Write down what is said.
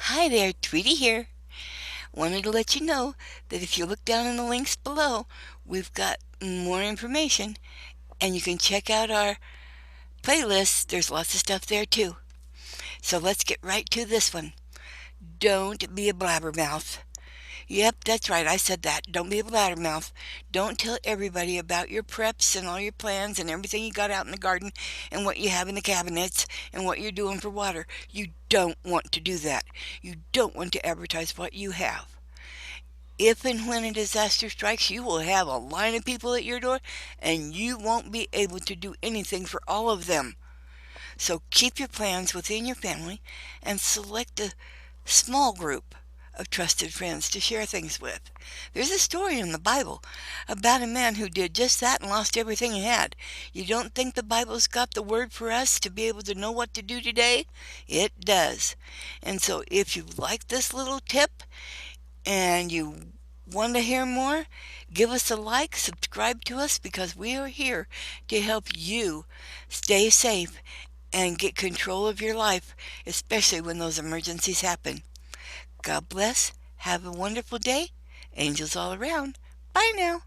Hi there, Tweetie here. Wanted to let you know that if you look down in the links below, we've got more information and you can check out our playlist. There's lots of stuff there too. So let's get right to this one. Don't be a blabbermouth. Yep, that's right, I said that. Don't be a blabbermouth. Don't tell everybody about your preps and all your plans and everything you got out in the garden and what you have in the cabinets and what you're doing for water. You don't want to do that. You don't want to advertise what you have. If and when a disaster strikes, you will have a line of people at your door and you won't be able to do anything for all of them. So keep your plans within your family and select a small group of trusted friends to share things with. There's a story in the Bible about a man who did just that and lost everything he had. You don't think the Bible's got the word for us to be able to know what to do today? It does. And so if you like this little tip and you want to hear more, give us a like, subscribe to us, because we are here to help you stay safe and get control of your life, especially when those emergencies happen. God bless. Have a wonderful day. Angels all around. Bye now.